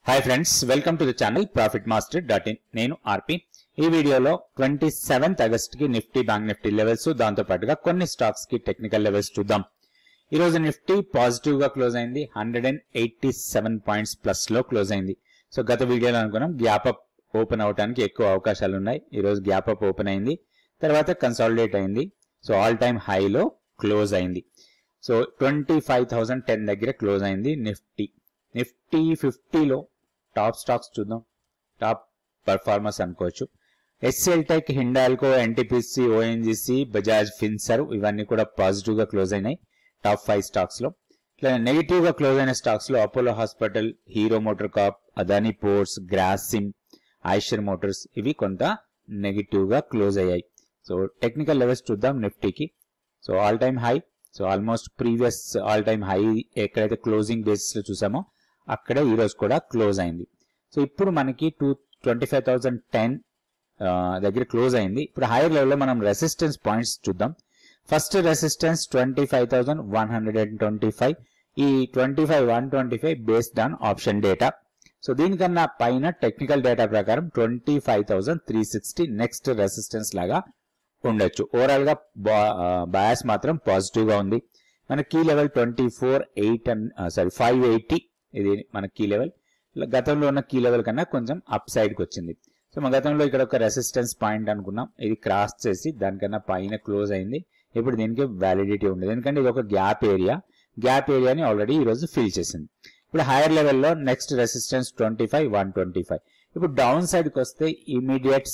Hi friends, welcome to the channel profitmaster.in. నేను ఆర్పి. ఈ వీడియోలో 27th ఆగస్ట్ కి నిఫ్టీ బ్యాంక్ నిఫ్టీ లెవెల్స్ దాంతో పాటుగా కొన్ని స్టాక్స్ కి టెక్నికల్ లెవెల్స్ చూద్దాం. ఈ రోజు నిఫ్టీ పాజిటివ్ గా క్లోజ్ అయింది. 187 పాయింట్స్ ప్లస్ లో క్లోజ్ అయింది. సో గత వీడియోలో అనుకున్నాం గ్యాప్ అప్ ఓపెన్ అవడానికి ఎక్కువ అవకాశాలు ఉన్నాయి. ఈ రోజు గ్యాప్ అప్ ఓపెన్ అయింది, తర్వాత కన్సాలిడేట్ అయింది. సో ఆల్ టైమ్ హైలో క్లోజ్ అయింది. సో 25,010 దగ్గర క్లోజ్ అయింది నిఫ్టీ. నిఫ్టీ 50లో టాప్ స్టాక్స్ చూద్దాం. టాప్ పర్ఫార్మర్స్ అనుకోవచ్చు. HCl tech, Hindalco, NTPC, ONGC, Bajaj Finserv ఇవన్నీ కూడా పాజిటివ్ గా క్లోజ్ అయినాయి టాప్ 5 స్టాక్స్ లో. ఇట్లా నెగిటివ్ గా క్లోజ్ అయిన స్టాక్స్ లో Apollo hospital, hero motor Corp, Adani ports, Grasim, Eicher Motors ఇవి కొంత నెగిటివ్ గా క్లోజ్ అయ్యాయి. సో టెక్నికల్ లెవెల్స్ చూద్దాం నిఫ్టీకి. So all time high, so almost previous all time high ఎక్కడైతే క్లోజింగ్ బేసిస్ లో చూసామో అక్కడే ఈ రోజు కూడా క్లోజ్ అయింది. సో ఇప్పుడు మనకి 25,010 దగ్గర క్లోజ్ అయింది. ఇప్పుడు హైయర్ లెవెల్ లో మనం రెసిస్టెన్స్ పాయింట్స్ చూద్దాం. First resistance 25,125. ఈ 25,125 based on option data. So దీనికన్నా పైన టెక్నికల్ డేటా ప్రకారం 25,360 నెక్స్ట్ రెసిస్టెన్స్ లాగా ఉండొచ్చు. ఓవరాల్ గా బయాస్ మాత్రం పాజిటివ్ గా ఉంది. మన కీ లెవెల్ 580 ఇది మన కీ లెవెల్. గతంలో ఉన్న కీ లెవెల్ కన్నా కొంచెం అప్ సైడ్ కి వచ్చింది. సో మన గతంలో ఇక్కడ ఒక రెసిస్టెన్స్ పాయింట్ అనుకున్నాం, ఇది క్రాస్ చేసి దానికన్నా పైన క్లోజ్ అయింది. ఇప్పుడు దీనికి వ్యాలిడిటీ ఉండదు, ఎందుకంటే ఇది ఒక గ్యాప్ ఏరియాని ఆల్రెడీ ఈ రోజు ఫిల్ చేసింది. ఇప్పుడు హైయర్ లెవెల్లో నెక్స్ట్ రెసిస్టెన్స్ 25,125. ఇప్పుడు డౌన్ సైడ్ కి వస్తే ఇమీడియట్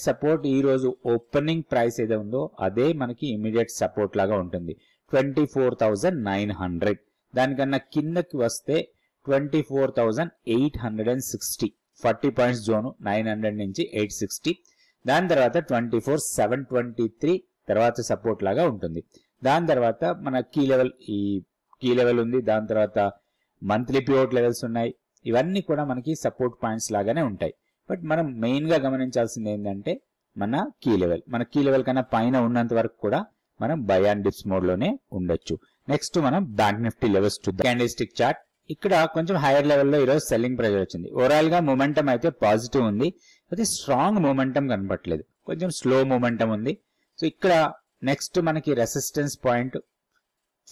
సపోర్ట్ ఈ రోజు ఓపెనింగ్ ప్రైస్ ఏదో ఉందో అదే మనకి ఇమీడియట్ సపోర్ట్ లాగా ఉంటుంది. 24,900. దానికన్నా కిందకి వస్తే 24,860. 40 పాయింట్స్ జోను 900 నుంచి 860. దాని తర్వాత 24,723 తర్వాత సపోర్ట్ లాగా ఉంటుంది. దాని తర్వాత మన కీ లెవెల్ ఉంది. దాని తర్వాత మంత్లీ పివోట్ లెవెల్స్ ఉన్నాయి. ఇవన్నీ కూడా మనకి సపోర్ట్ పాయింట్స్ లాగానే ఉంటాయి. బట్ మనం మెయిన్ గా గమనించాల్సింది ఏంటంటే మన కీ లెవెల్ కన్నా పైన ఉన్నంత వరకు కూడా మనం బై అండ్ డిప్స్ మోడ్ లోనే ఉండొచ్చు. నెక్స్ట్ మనం బ్యాంక్ నిఫ్టీ లెవెల్స్ చూద్దాం. క్యాండిల్స్టిక్ చార్ట్ ఇక్కడ కొంచెం హైయర్ లెవెల్లో ఈరోజు సెల్లింగ్ ప్రెజర్ వచ్చింది. ఓవరాల్ గా మొమెంటం అయితే పాజిటివ్ ఉంది, అయితే స్ట్రాంగ్ మొమెంటం కనపట్లేదు, కొంచెం స్లో మొమెంటం ఉంది. సో ఇక్కడ నెక్స్ట్ మనకి రెసిస్టెన్స్ పాయింట్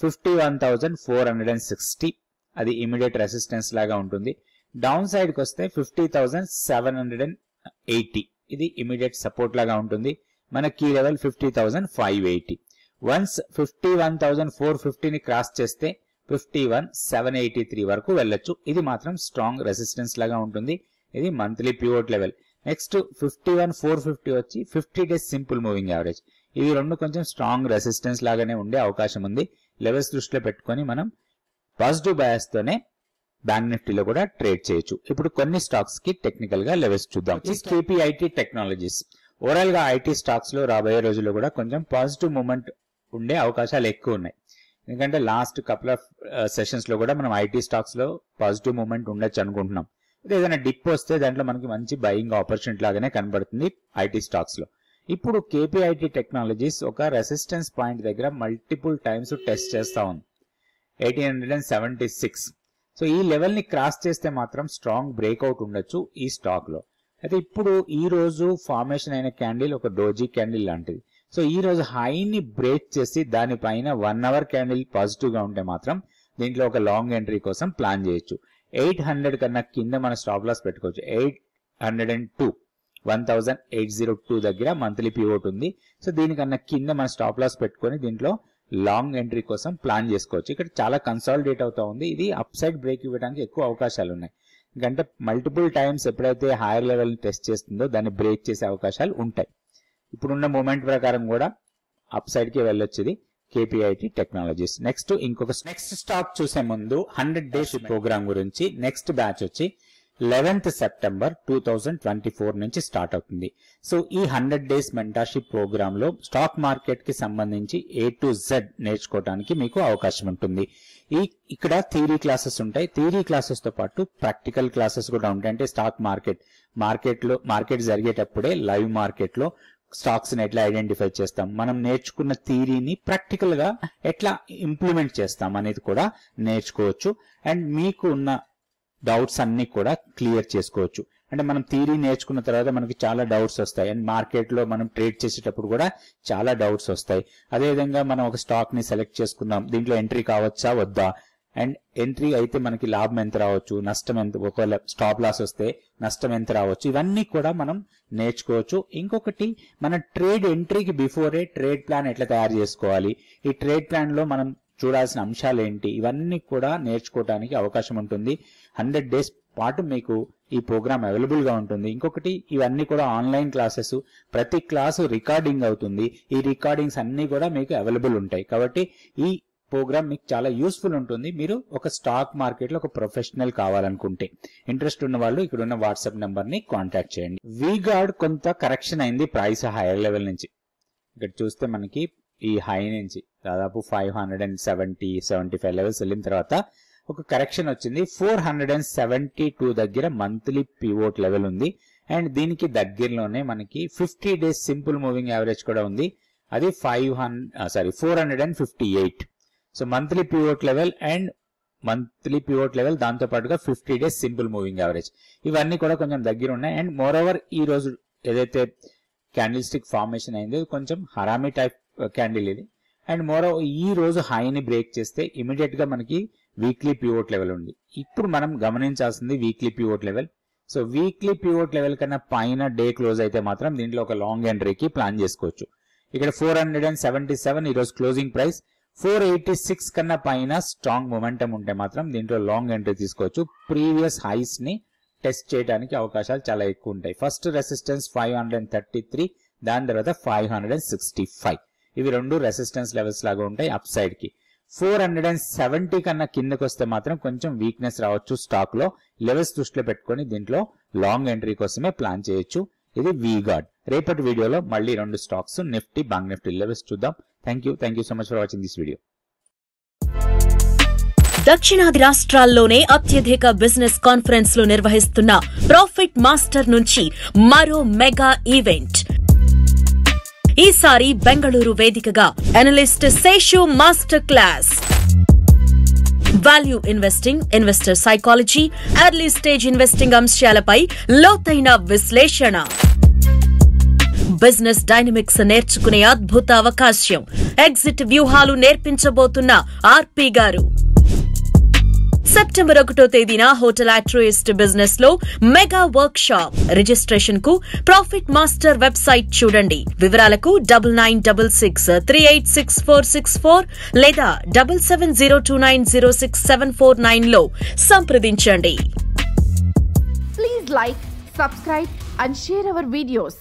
51,460. అది ఇమీడియట్ రెసిస్టెన్స్ లాగా ఉంటుంది. డౌన్ సైడ్ కి వస్తే 50,780. ఇది ఇమీడియట్ సపోర్ట్ లాగా ఉంటుంది. మన కీ లెవెల్ 50,580. వన్స్ 51,450 ని క్రాస్ చేస్తే 51,783 వరకు వెళ్ళొచ్చు. ఇది మాత్రం స్ట్రాంగ్ రెసిస్టెన్స్ లాగా ఉంటుంది. ఇది మంత్లీ పివోట్ లెవెల్. నెక్స్ట్ 51,450 వచ్చి 50 డేస్ సింపుల్ మూవింగ్ యావరేజ్. ఇవి రెండు కొంచెం స్ట్రాంగ్ రెసిస్టెన్స్ లాగానే ఉండే అవకాశం ఉంది. లెవెల్స్ దృష్టిలో పెట్టుకొని మనం పాజిటివ్ బయాస్ తోనే బ్యాంక్ నిఫ్టీలో కూడా ట్రేడ్ చేయొచ్చు. ఇప్పుడు కొన్ని స్టాక్స్ కి టెక్నికల్ గా లెవెల్స్ చూద్దాం. KPIT technologies. ఓవరాల్ గా ఐటీ స్టాక్స్ లో రాబోయే రోజుల్లో కూడా కొంచెం పాజిటివ్ మూమెంట్ ఉండే అవకాశాలు ఎక్కువ ఉన్నాయి. ఎందుకంటే లాస్ట్ కపుల్ ఆఫ్ సెషన్స్ లో కూడా మనం ఐటీ స్టాక్స్ లో పాజిటివ్ మూమెంట్ ఉండొచ్చు అనుకుంటున్నాం. ఏదైనా డిప్ వస్తే దాంట్లో మనకి మంచి బయింగ్ ఆపర్చునిటీ లాగానే కనబడుతుంది ఐటీ స్టాక్స్ లో. ఇప్పుడు కేపీఐటీ టెక్నాలజీస్ ఒక రెసిస్టెన్స్ పాయింట్ దగ్గర మల్టిపుల్ టైమ్స్ టెస్ట్ చేస్తా ఉంది. 1876. సో ఈ లెవెల్ ని క్రాస్ చేస్తే మాత్రం స్ట్రాంగ్ బ్రేక్అవుట్ ఉండొచ్చు ఈ స్టాక్ లో. అయితే ఇప్పుడు ఈ రోజు ఫార్మేషన్ అయిన క్యాండిల్ ఒక డోజీ క్యాండిల్ లాంటిది. సో ఈ రోజు హైని బ్రేక్ చేసి దానిపైన 1 అవర్ క్యాండిల్ పాజిటివ్ గా ఉంటే మాత్రం దీంట్లో ఒక లాంగ్ ఎంట్రీ కోసం ప్లాన్ చేయొచ్చు. 800 కన్నా కింద మన స్టాప్ లాస్ పెట్టుకోవచ్చు. 802, 1,802 దగ్గర మంత్లీ పివోట్ ఉంది. సో దీనికన్నా కింద మన స్టాప్ లాస్ పెట్టుకొని దీంట్లో లాంగ్ ఎంట్రీ కోసం ప్లాన్ చేసుకోవచ్చు. ఇక్కడ చాలా కన్సాలిడేట్ అవుతా ఉంది. ఇది అప్ సైడ్ బ్రేక్ ఇవ్వడానికి ఎక్కువ అవకాశాలు ఉన్నాయి. ఎందుకంటే మల్టిపుల్ టైమ్స్ ఎప్పుడైతే హైయర్ లెవెల్ టెస్ట్ చేస్తుందో దాన్ని బ్రేక్ చేసే అవకాశాలు ఉంటాయి. ఇప్పుడున్న మూమెంట్ ప్రకారం కూడా అప్ సైడ్ కి వెళ్ళొచ్చేది కేపీఐటీ టెక్నాలజీస్. నెక్స్ట్ స్టాక్ చూసే ముందు 100 డేస్ ప్రోగ్రామ్ గురించి. నెక్స్ట్ బ్యాచ్ వచ్చి 11th సెప్టెంబర్ 2024 నుంచి స్టార్ట్ అవుతుంది. సో ఈ 100 డేస్ మెంటర్షిప్ ప్రోగ్రామ్ లో స్టాక్ మార్కెట్ కి సంబంధించి A to Z నేర్చుకోవడానికి మీకు అవకాశం ఉంటుంది. ఇక్కడ థియరీ క్లాసెస్ ఉంటాయి. థియరీ క్లాసెస్ తో పాటు ప్రాక్టికల్ క్లాసెస్ కూడా ఉంటాయి. అంటే స్టాక్ మార్కెట్ జరిగేటప్పుడే లైవ్ మార్కెట్ లో స్టాక్స్ ని ఎట్లా ఐడెంటిఫై చేస్తాం, మనం నేర్చుకున్న థియరీని ప్రాక్టికల్ గా ఎట్లా ఇంప్లిమెంట్ చేస్తాం అనేది కూడా నేర్చుకోవచ్చు. అండ్ మీకు ఉన్న డౌట్స్ అన్ని కూడా క్లియర్ చేసుకోవచ్చు. అంటే మనం థియరీ నేర్చుకున్న తర్వాత మనకి చాలా డౌట్స్ వస్తాయి, అండ్ మార్కెట్లో మనం ట్రేడ్ చేసేటప్పుడు కూడా చాలా డౌట్స్ వస్తాయి. అదేవిధంగా మనం ఒక స్టాక్ ని సెలెక్ట్ చేసుకుందాం, దీంట్లో ఎంట్రీ కావచ్చా వద్దా, అండ్ ఎంట్రీ అయితే మనకి లాభం ఎంత రావచ్చు, నష్టం ఎంత, ఒకవేళ స్టాప్ లాస్ వస్తే నష్టం ఎంత రావచ్చు, ఇవన్నీ కూడా మనం నేర్చుకోవచ్చు. ఇంకొకటి, మన ట్రేడ్ ఎంట్రీకి బిఫోరే ట్రేడ్ ప్లాన్ ఎట్లా తయారు చేసుకోవాలి, ఈ ట్రేడ్ ప్లాన్ లో మనం చూడాల్సిన అంశాలు ఏంటి, ఇవన్నీ కూడా నేర్చుకోవడానికి అవకాశం ఉంటుంది. 100 days పాటు మీకు ఈ ప్రోగ్రామ్ అవైలబుల్ గా ఉంటుంది. ఇంకొకటి, ఇవన్నీ కూడా ఆన్లైన్ క్లాసెస్, ప్రతి క్లాసు రికార్డింగ్ అవుతుంది. ఈ రికార్డింగ్స్ అన్ని కూడా మీకు అవైలబుల్ ఉంటాయి. కాబట్టి ఈ ప్రోగ్రామ్ మీకు చాలా యూస్ఫుల్ ఉంటుంది. మీరు ఒక స్టాక్ మార్కెట్ లో ఒక ప్రొఫెషనల్ కావాలనుకుంటే, ఇంట్రెస్ట్ ఉన్న వాళ్ళు ఇక్కడ ఉన్న వాట్సాప్ నెంబర్ ని కాంటాక్ట్ చేయండి. వీగార్డ్ కొంత కరెక్షన్ అయింది ప్రైస్ హైయర్ లెవెల్ నుంచి. ఇక్కడ చూస్తే మనకి ఈ హై నుంచి దాదాపు 570-75 లెవెల్స్ వెళ్ళిన తర్వాత ఒక కరెక్షన్ వచ్చింది. 472 దగ్గర మంత్లీ పివోట్ లెవెల్ ఉంది, అండ్ దీనికి దగ్గరలోనే మనకి 50 days సింపుల్ మూవింగ్ యావరేజ్ కూడా ఉంది. అది 458. So monthly pivot level and monthly pivot level, దాంతో పాటుగా 50 days సింపుల్ మూవింగ్ యావరేజ్, ఇవన్నీ కూడా కొంచెం దగ్గర ఉన్నాయి. అండ్ మోర్ ఓవర్ ఈ రోజు ఏదైతే క్యాండిల్ స్టిక్ ఫార్మేషన్ అయింది కొంచెం హరామీ టైప్ క్యాండిల్ ఇది. అండ్ మోర్ ఓవర్ ఈ రోజు హైని బ్రేక్ చేస్తే ఇమీడియట్ గా మనకి వీక్లీ పివోట్ లెవెల్ ఉంది. ఇప్పుడు మనం గమనించాల్సింది weekly pivot level. So weekly pivot level కన్నా పైన డే క్లోజ్ అయితే మాత్రం దీంట్లో ఒక లాంగ్ ఎంట్రీకి ప్లాన్ చేసుకోవచ్చు. ఇక్కడ 477 ఈరోజు క్లోజింగ్ ప్రైస్, 486 కన్నా పైన స్ట్రాంగ్ మొమెంటం ఉంటే మాత్రం దీంట్లో లాంగ్ ఎంట్రీ తీసుకోవచ్చు. ప్రీవియస్ హైస్ ని టెస్ట్ చేయడానికి అవకాశాలు చాలా ఎక్కువ ఉంటాయి. ఫస్ట్ రెసిస్టెన్స్ 533, దాని తర్వాత 565. ఇవి రెండు రెసిస్టెన్స్ లెవెల్స్ లాగా ఉంటాయి అప్ సైడ్ కి. 470 కన్నా కిందకి వస్తే మాత్రం కొంచెం వీక్నెస్ రావచ్చు స్టాక్ లో. లెవెల్స్ దృష్టిలో పెట్టుకొని దీంట్లో లాంగ్ ఎంట్రీ కోసమే ప్లాన్ చేయొచ్చు. ఇది వీగార్డ్. రేపటి వీడియోలో మళ్ళీ 2 stocks, Nifty, bank Nifty levels చూద్దాం. Thank you so much for watching this video. దక్షిణాది రాష్ట్రాల్లోనే అత్యధిక బిజినెస్ కాన్ఫరెన్స్ లు నిర్వహిస్తున్న ప్రాఫిట్ మాస్టర్ నుంచి మరో మెగా ఈవెంట్. ఈసారి బెంగళూరు వేదికగా analyst Seshu master class. Value investing, investor psychology, early stage investing అంశాలపై లోతైన విశ్లేషణ. బిజినెస్ డైనమిక్స్ నేర్చుకునే అద్భుత అవకాశం. ఎగ్జిట్ వ్యూహాలు నేర్పించబోతున్న ఆర్పి గారు. సెప్టెంబర్ 1వ తేదీన హోటల్ అట్రోయిస్ట్ బిజినెస్ లో మెగా వర్క్ షాప్. రిజిస్ట్రేషన్ కు ప్రాఫిట్ మాస్టర్ వెబ్సైట్ చూడండి. వివరాలకు 9966386464 లేదా 7702906749 లో సంప్రదించండి. Please like, subscribe and share our videos.